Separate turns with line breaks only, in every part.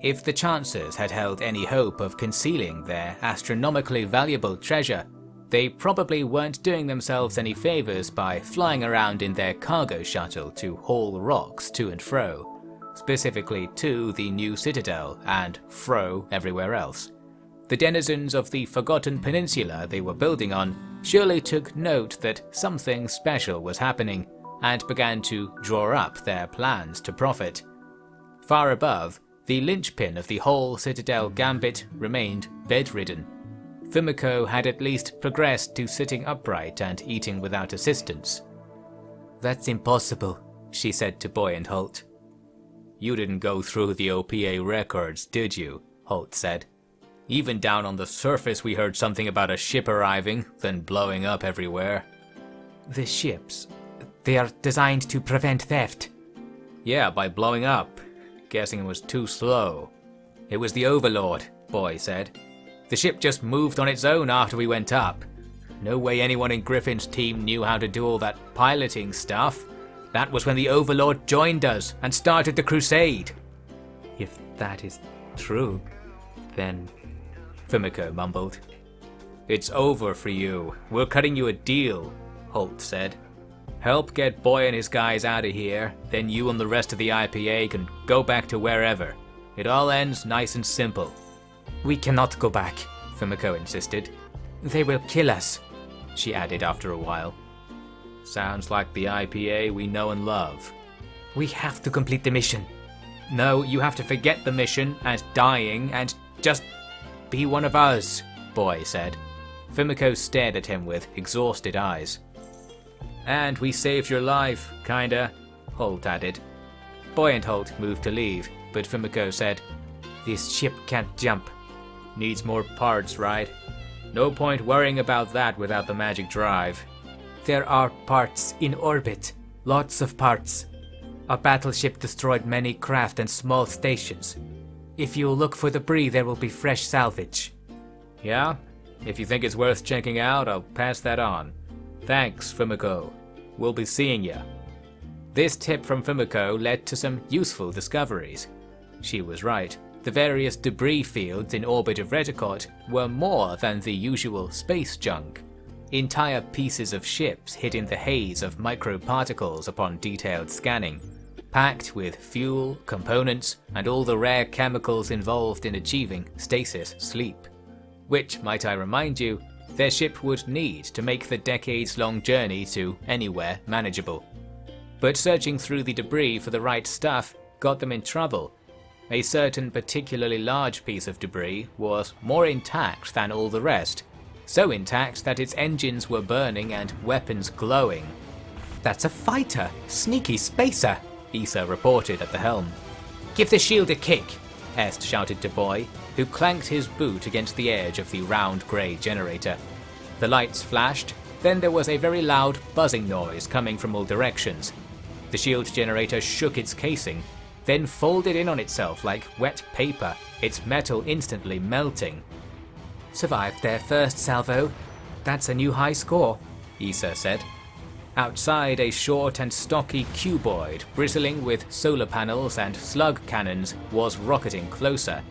If the Chancers had held any hope of concealing their astronomically valuable treasure, they probably weren't doing themselves any favours by flying around in their cargo shuttle to haul rocks to and fro, specifically to the new citadel and fro everywhere else. The denizens of the forgotten peninsula they were building on surely took note that something special was happening and began to draw up their plans to profit. Far above, the linchpin of the whole citadel gambit remained bedridden. Fumiko had at least progressed to sitting upright and eating without assistance. "That's impossible," she said to Boy and Holt. "You didn't go through the OPA records, did you?" Holt said. "Even down on the surface we heard something about a ship arriving, then blowing up everywhere." "The ships? They are designed to prevent theft." "Yeah, by blowing up. Guessing it was too slow." "It was the Overlord," Boy said. "The ship just moved on its own after we went up. No way anyone in Griffin's team knew how to do all that piloting stuff. That was when the Overlord joined us and started the crusade." "If that is true, then..." Fumiko mumbled. "It's over for you. We're cutting you a deal," Holt said. "Help get Boy and his guys out of here, then you and the rest of the IPA can go back to wherever. It all ends nice and simple." "We cannot go back," Fumiko insisted. "They will kill us," she added after a while. "Sounds like the IPA we know and love." "We have to complete the mission." "No, you have to forget the mission and dying and just be one of us," Boy said. Fumiko stared at him with exhausted eyes. "And we saved your life, kinda," Holt added. Boy and Holt moved to leave, but Fumiko said, "This ship can't jump." "Needs more parts, right? No point worrying about that without the magic drive." "There are parts in orbit. Lots of parts. Our battleship destroyed many craft and small stations. If you look for debris, there will be fresh salvage." "Yeah? If you think it's worth checking out, I'll pass that on. Thanks, Fumiko. We'll be seeing ya." This tip from Fumiko led to some useful discoveries. She was right. The various debris fields in orbit of Reticort were more than the usual space junk. Entire pieces of ships hid in the haze of microparticles upon detailed scanning, packed with fuel, components, and all the rare chemicals involved in achieving stasis sleep. Which, might I remind you, their ship would need to make the decades-long journey to anywhere manageable. But searching through the debris for the right stuff got them in trouble. A certain particularly large piece of debris was more intact than all the rest, so intact that its engines were burning and weapons glowing. "That's a fighter! Sneaky spacer!" Issa reported at the helm. "Give the shield a kick!" Est shouted to Boy, who clanked his boot against the edge of the round grey generator. The lights flashed, then there was a very loud buzzing noise coming from all directions. The shield generator shook its casing, then folded in on itself like wet paper, its metal instantly melting. "Survived their first salvo. That's a new high score," Issa said. Outside, a short and stocky cuboid, bristling with solar panels and slug cannons, was rocketing closer.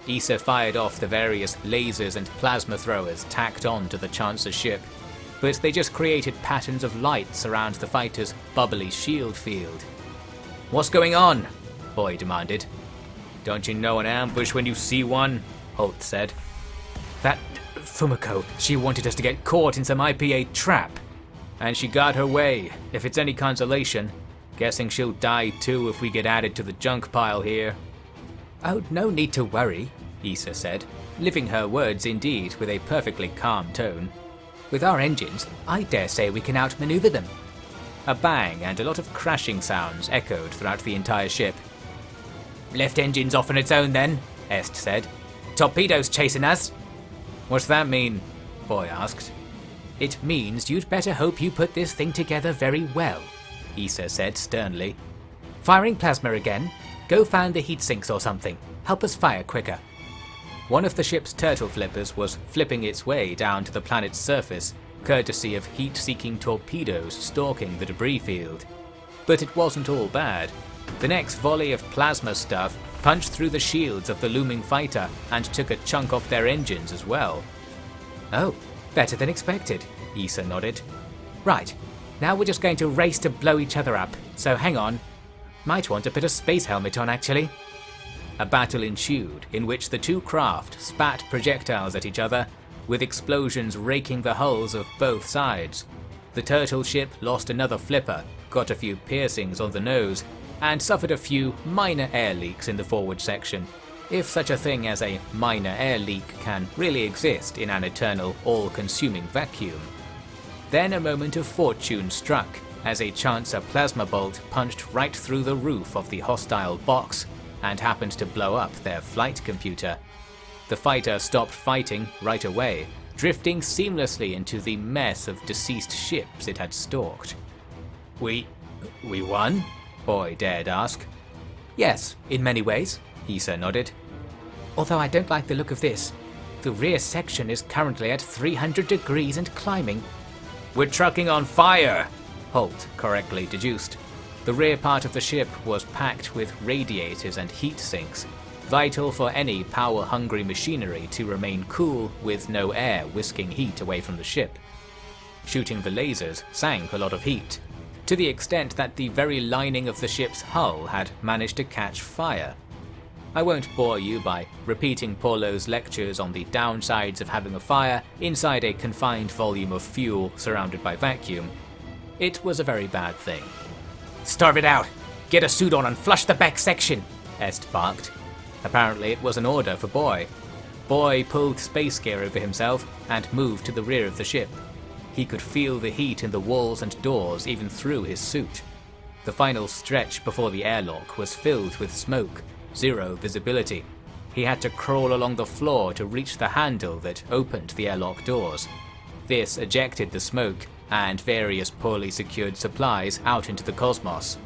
Issa fired off the various lasers and plasma throwers tacked on to the Chancer's ship, but they just created patterns of lights around the fighter's bubbly shield field. "What's going on?" Boy demanded. "Don't you know an ambush when you see one?" Holt said. "That Fumiko, she wanted us to get caught in some IPA trap. And she got her way, if it's any consolation. Guessing she'll die too if we get added to the junk pile here." "Oh, no need to worry," Issa said, living her words indeed with a perfectly calm tone. "With our engines, I dare say we can outmaneuver them." A bang and a lot of crashing sounds echoed throughout the entire ship. "Left engines off on its own then," Est said. "Torpedoes chasing us." "What's that mean?" Boy asked. "It means you'd better hope you put this thing together very well," Issa said sternly. "Firing plasma again? Go find the heat sinks or something. Help us fire quicker." One of the ship's turtle flippers was flipping its way down to the planet's surface, courtesy of heat-seeking torpedoes stalking the debris field. But it wasn't all bad. The next volley of plasma stuff punched through the shields of the looming fighter and took a chunk off their engines as well. "Oh, better than expected," Issa nodded. "Right, now we're just going to race to blow each other up, so hang on. Might want to put a space helmet on actually." A battle ensued in which the two craft spat projectiles at each other, with explosions raking the hulls of both sides. The turtle ship lost another flipper, got a few piercings on the nose, and suffered a few minor air leaks in the forward section, if such a thing as a minor air leak can really exist in an eternal, all-consuming vacuum. Then a moment of fortune struck, as a Chancer plasma bolt punched right through the roof of the hostile box and happened to blow up their flight computer. The fighter stopped fighting right away, drifting seamlessly into the mess of deceased ships it had stalked. We won?" Boy dared ask. "Yes, in many ways," Issa nodded. "Although I don't like the look of this. The rear section is currently at 300 degrees and climbing." "We're trucking on fire!" Holt correctly deduced. The rear part of the ship was packed with radiators and heat sinks, vital for any power-hungry machinery to remain cool with no air whisking heat away from the ship. Shooting the lasers sank a lot of heat, to the extent that the very lining of the ship's hull had managed to catch fire. I won't bore you by repeating Paulo's lectures on the downsides of having a fire inside a confined volume of fuel surrounded by vacuum. It was a very bad thing. "Starve it out! Get a suit on and flush the back section!" Est barked. Apparently it was an order for Boy. Boy pulled space gear over himself and moved to the rear of the ship. He could feel the heat in the walls and doors even through his suit. The final stretch before the airlock was filled with smoke, zero visibility. He had to crawl along the floor to reach the handle that opened the airlock doors. This ejected the smoke and various poorly secured supplies out into the cosmos.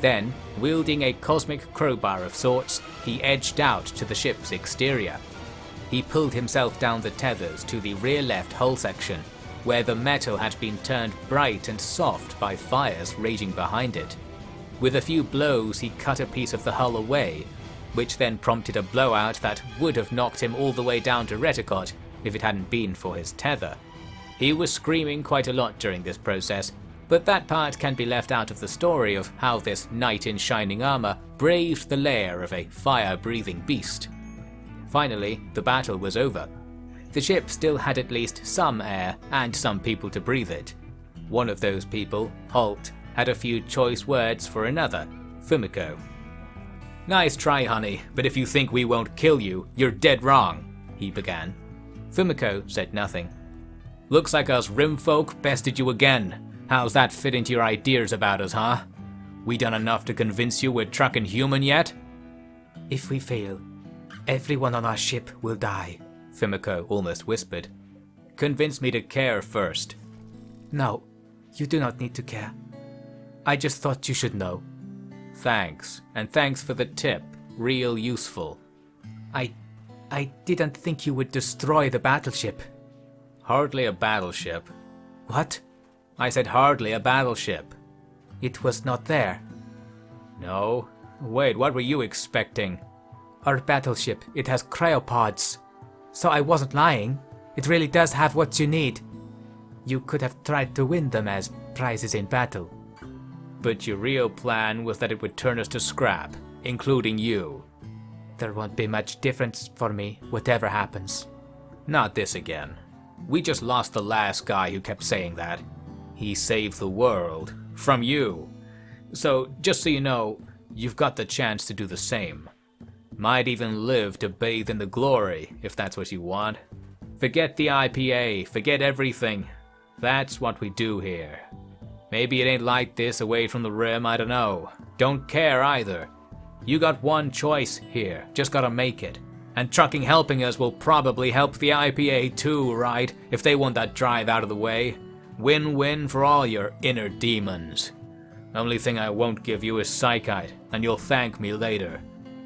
Then, wielding a cosmic crowbar of sorts, he edged out to the ship's exterior. He pulled himself down the tethers to the rear left hull section, where the metal had been turned bright and soft by fires raging behind it. With a few blows he cut a piece of the hull away, which then prompted a blowout that would have knocked him all the way down to Reticot if it hadn't been for his tether. He was screaming quite a lot during this process, but that part can be left out of the story of how this knight in shining armor braved the lair of a fire-breathing beast. Finally, the battle was over. The ship still had at least some air and some people to breathe it. One of those people, Holt, had a few choice words for another, Fumiko. "Nice try, honey, but if you think we won't kill you, you're dead wrong," he began. Fumiko said nothing. "Looks like us Rim folk bested you again. How's that fit into your ideas about us, huh? We done enough to convince you we're trucking human yet?" "If we fail, everyone on our ship will die," Fumiko almost whispered. "Convince me to care first." "No, you do not need to care. I just thought you should know." "Thanks, and thanks for the tip. Real useful." I didn't think you would destroy the battleship." "Hardly a battleship." "What?" "I said hardly a battleship." "It was not there." "No. Wait, what were you expecting?" "Our battleship, it has cryopods. So I wasn't lying. It really does have what you need. You could have tried to win them as prizes in battle." "But your real plan was that it would turn us to scrap, including you." "There won't be much difference for me, whatever happens." "Not this again. We just lost the last guy who kept saying that. He saved the world. From you. So, just so you know, you've got the chance to do the same. Might even live to bathe in the glory, if that's what you want. Forget the IPA, forget everything. That's what we do here. Maybe it ain't like this away from the rim, I don't know. Don't care either. You got one choice here, just gotta make it. And trucking helping us will probably help the IPA too, right? If they want that drive out of the way. Win-win for all your inner demons. Only thing I won't give you is Psychite, and you'll thank me later.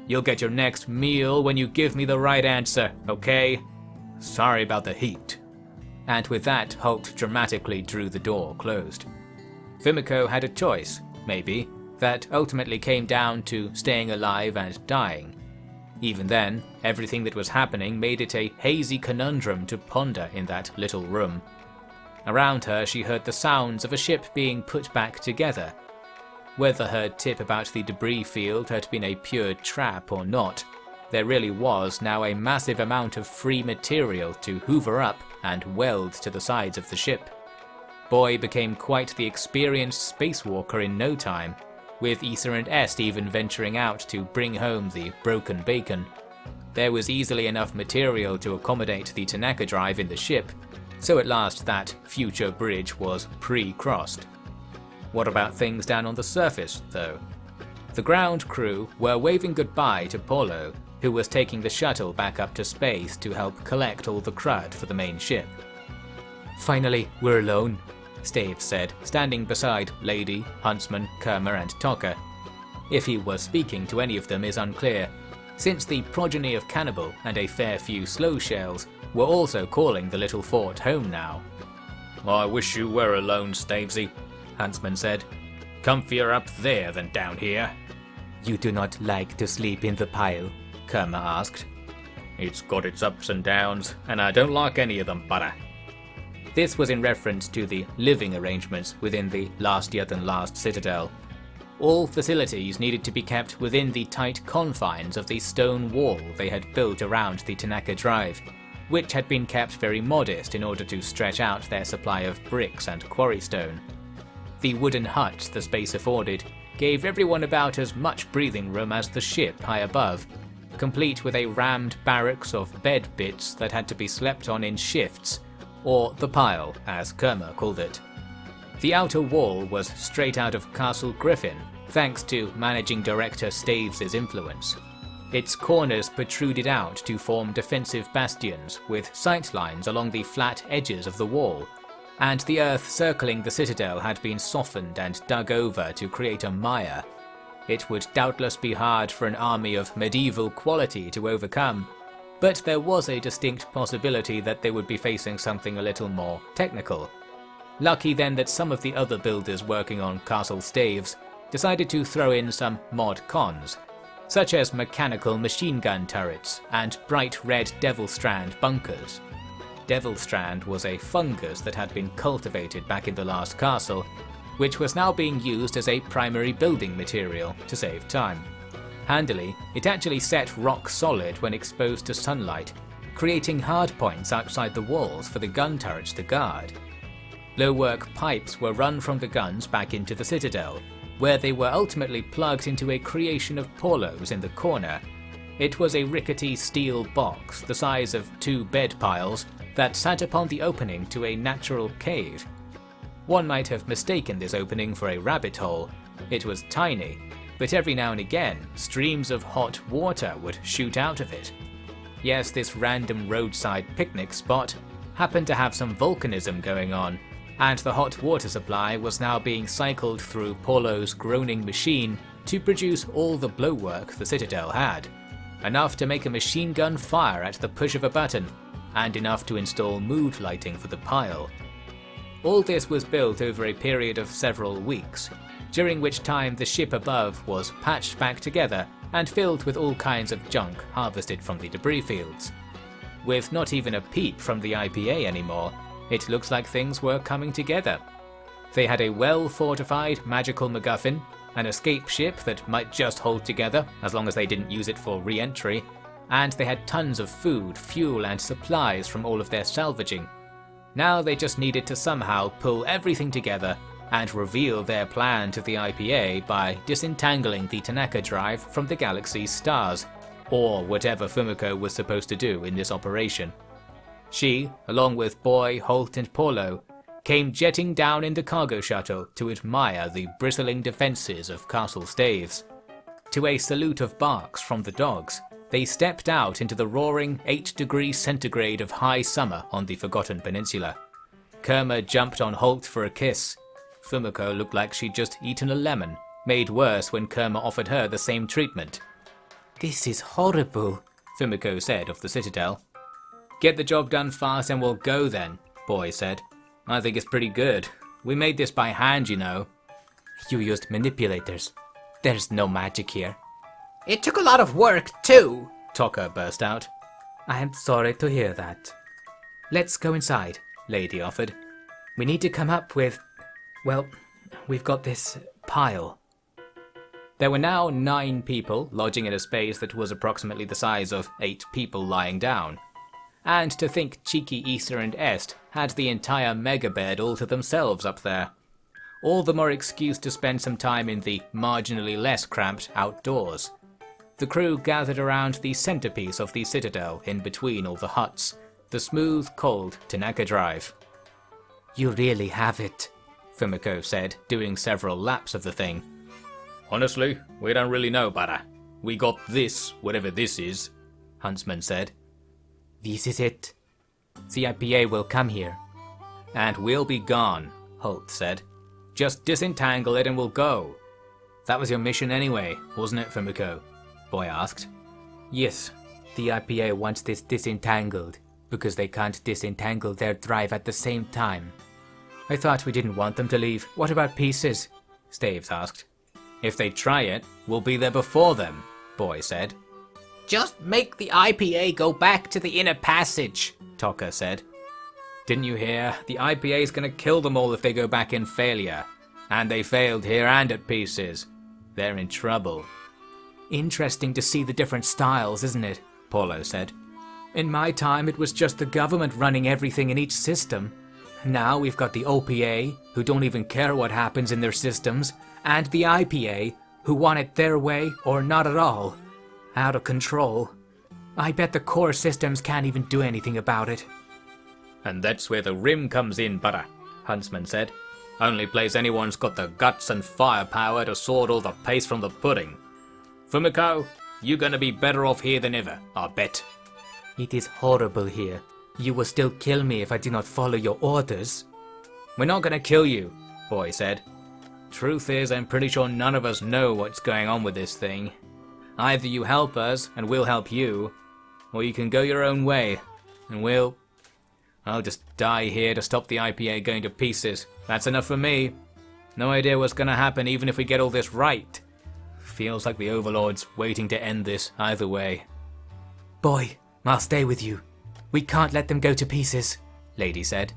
You'll get your next meal when you give me the right answer, okay? Sorry about the heat." And with that, Holt dramatically drew the door closed. Fumiko had a choice, maybe, that ultimately came down to staying alive and dying. Even then, everything that was happening made it a hazy conundrum to ponder in that little room. Around her she heard the sounds of a ship being put back together. Whether her tip about the debris field had been a pure trap or not, there really was now a massive amount of free material to hoover up and weld to the sides of the ship. Boy became quite the experienced spacewalker in no time, with Issa and Est even venturing out to bring home the broken bacon. There was easily enough material to accommodate the Tanaka drive in the ship, so at last that future bridge was pre-crossed. What about things down on the surface, though? The ground crew were waving goodbye to Polo, who was taking the shuttle back up to space to help collect all the crud for the main ship. "Finally, we're alone," Staves said, standing beside Lady, Huntsman, Kerma and Tokka. If he was speaking to any of them is unclear, since the progeny of Cannibal and a fair few slow shells were also calling the little fort home now. "I wish you were alone, Stavesy," Huntsman said. "Comfier up there than down here." "You do not like to sleep in the pile?" Kerma asked. "It's got its ups and downs, and I don't like any of them, butter." This was in reference to the living arrangements within the Last citadel. All facilities needed to be kept within the tight confines of the stone wall they had built around the Tanaka drive, which had been kept very modest in order to stretch out their supply of bricks and quarry stone. The wooden huts the space afforded gave everyone about as much breathing room as the ship high above, complete with a rammed barracks of bed bits that had to be slept on in shifts, or the pile, as Kerma called it. The outer wall was straight out of Castle Griffin, thanks to Managing Director Staves's influence. Its corners protruded out to form defensive bastions with sightlines along the flat edges of the wall, and the earth circling the citadel had been softened and dug over to create a mire. It would doubtless be hard for an army of medieval quality to overcome, but there was a distinct possibility that they would be facing something a little more technical. Lucky then that some of the other builders working on Castle Staves decided to throw in some mod cons, such as mechanical machine gun turrets and bright red Devil Strand bunkers. Devil Strand was a fungus that had been cultivated back in the last castle, which was now being used as a primary building material to save time. Handily, it actually set rock solid when exposed to sunlight, creating hardpoints outside the walls for the gun turrets to guard. Low-work pipes were run from the guns back into the citadel, where they were ultimately plugged into a creation of Polos in the corner. It was a rickety steel box the size of 2 bed piles that sat upon the opening to a natural cave. One might have mistaken this opening for a rabbit hole. It was tiny, but every now and again streams of hot water would shoot out of it. Yes, this random roadside picnic spot happened to have some volcanism going on, and the hot water supply was now being cycled through Polo's groaning machine to produce all the blowwork the citadel had. Enough to make a machine gun fire at the push of a button, and enough to install mood lighting for the pile. All this was built over a period of several weeks, during which time the ship above was patched back together and filled with all kinds of junk harvested from the debris fields. With not even a peep from the IPA anymore, it looked like things were coming together. They had a well-fortified magical MacGuffin, an escape ship that might just hold together as long as they didn't use it for re-entry, and they had tons of food, fuel and supplies from all of their salvaging. Now they just needed to somehow pull everything together and reveal their plan to the IPA by disentangling the Tanaka drive from the galaxy's stars, or whatever Fumiko was supposed to do in this operation. She, along with Boy, Holt and Polo, came jetting down in the cargo shuttle to admire the bristling defences of Castle Staves. To a salute of barks from the dogs, they stepped out into the roaring 8 degrees centigrade of high summer on the Forgotten Peninsula. Kerma jumped on Holt for a kiss. Fumiko looked like she'd just eaten a lemon, made worse when Kerma offered her the same treatment. "This is horrible," Fumiko said of the citadel. "Get the job done fast and we'll go then," Boy said. "I think it's pretty good. We made this by hand, you know." "You used manipulators. There's no magic here."
"It took a lot of work, too,"
Taka burst out. I am sorry to hear that. Let's go inside, Lady offered. We need to come up with... well, we've got this pile. There were now 9 people lodging in a space that was approximately the size of 8 people lying down. And to think cheeky Easter and Est had the entire mega bed all to themselves up there. All the more excuse to spend some time in the marginally less cramped outdoors. The crew gathered around the centerpiece of the citadel in between all the huts, the smooth, cold Tanaka Drive. You really have it, Fumiko said, doing several laps of the thing. Honestly, we don't really know, Bara. We got this, whatever this is, Huntsman said. This is it. The IPA will come here. And we'll be gone, Holt said. Just disentangle it and we'll go. That was your mission anyway, wasn't it, Fumiko? Boy asked. Yes, the IPA wants this disentangled, because they can't disentangle their drive at the same time. I thought we didn't want them to leave. What about pieces? Staves asked. If they try it, we'll be there before them, Boy said. Just make the IPA go back to the inner passage, Taka said. Didn't you hear? The IPA's gonna kill them all if they go back in failure. And they failed here and at pieces. They're in trouble. Interesting to see the different styles, isn't it? Paulo said. In my time it was just the government running everything in each system. Now we've got the OPA, who don't even care what happens in their systems, and the IPA, who want it their way or not at all. Out of control. I bet the core systems can't even do anything about it. And that's where the Rim comes in, Butter, Huntsman said. Only place anyone's got the guts and firepower to sort all the paste from the pudding. Fumiko, you're gonna be better off here than ever, I bet. It is horrible here. You will still kill me if I do not follow your orders. We're not gonna kill you, Boy said. Truth is, I'm pretty sure none of us know what's going on with this thing. Either you help us, and we'll help you, or you can go your own way, and I'll just die here to stop the IPA going to pieces. That's enough for me. No idea what's gonna happen even if we get all this right. Feels like the Overlord's waiting to end this either way. Boy, I'll stay with you. We can't let them go to pieces, Lady said.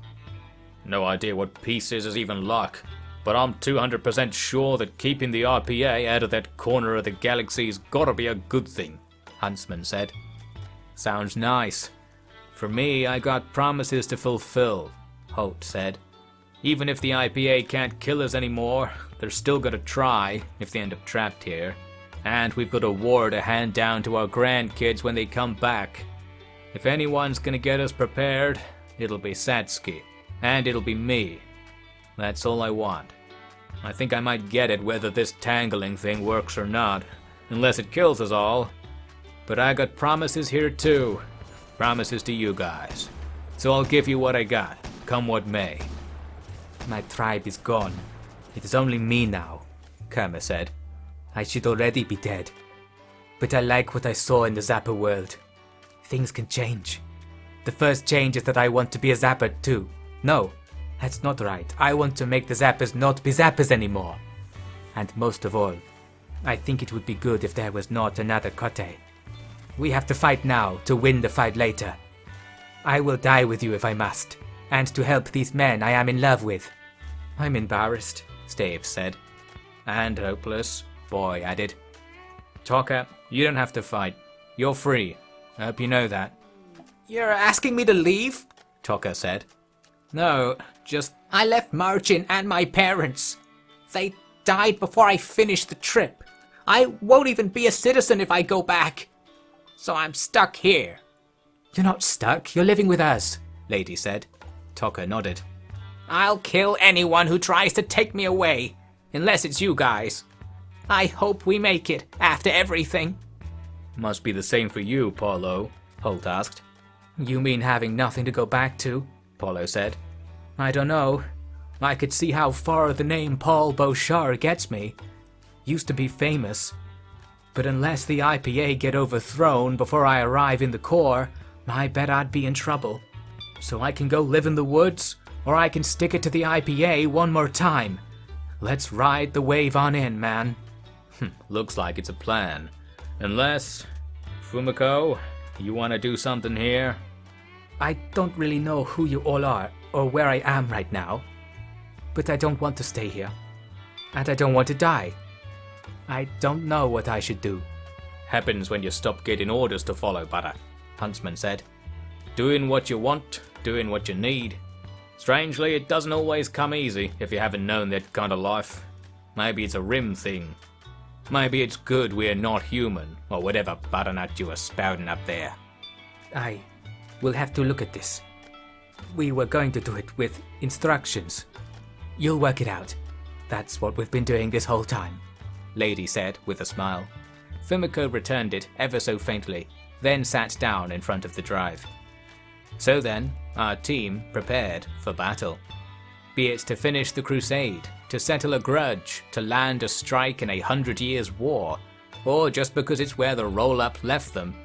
No idea what pieces is even like, but I'm 200% sure that keeping the RPA out of that corner of the galaxy's gotta be a good thing, Huntsman said. Sounds nice. For me, I got promises to fulfill, Holt said. Even if the IPA can't kill us anymore, they're still gonna try if they end up trapped here. And we've got a war to hand down to our grandkids when they come back. If anyone's gonna get us prepared, it'll be Satsuki. And it'll be me. That's all I want. I think I might get it whether this tangling thing works or not, unless it kills us all. But I got promises here too. Promises to you guys. So I'll give you what I got, come what may. My tribe is gone. It is only me now, Kerma said. I should already be dead. But I like what I saw in the Zapper world. Things can change. The first change is that I want to be a Zapper too. No, that's not right. I want to make the Zappers not be Zappers anymore. And most of all, I think it would be good if there was not another Kote. We have to fight now to win the fight later. I will die with you if I must, and to help these men I am in love with. I'm embarrassed, Staves said. And hopeless, Boy added. Taka, you don't have to fight. You're free. I hope you know that. You're asking me to leave? Taka said. No, just... I left Margin and my parents. They died before I finished the trip. I won't even be a citizen if I go back. So I'm stuck here. You're not stuck, you're living with us, Lady said. Taka nodded. I'll kill anyone who tries to take me away, unless it's you guys. I hope we make it, after everything. Must be the same for you, Paulo, Holt asked. You mean having nothing to go back to? Paulo said. I don't know. I could see how far the name Paul Beauchard gets me. Used to be famous. But unless the IPA get overthrown before I arrive in the core, I bet I'd be in trouble. So I can go live in the woods, or I can stick it to the IPA one more time. Let's ride the wave on in, man. Looks like it's a plan. Unless... Fumiko, you wanna do something here?
I don't really know who you all are or where I am right now, but I don't want to stay here, and I don't want to die. I don't know what I should do.
Happens when you stop getting orders to follow, brother, Huntsman said. Doing what you want, doing what you need. Strangely, it doesn't always come easy if you haven't known that kind of life. Maybe it's a Rim thing. Maybe it's good we're not human, or whatever butternut you were spouting up there.
I will have to look at this. We were going to do it with instructions. You'll work it out. That's what we've been doing this whole time,
Lady said with a smile. Fumiko returned it ever so faintly, then sat down in front of the drive. So then, our team prepared for battle. Be it to finish the crusade, to settle a grudge, to land a strike in 100 years' war, or just because it's where the roll-up left them,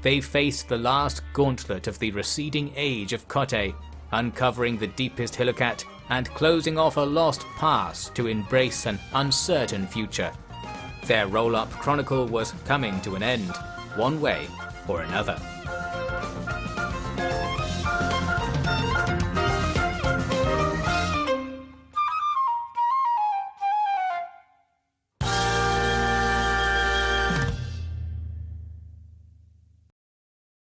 they faced the last gauntlet of the receding age of Kote, uncovering the deepest Hillikat and closing off a lost past to embrace an uncertain future. Their roll-up chronicle was coming to an end, one way or another.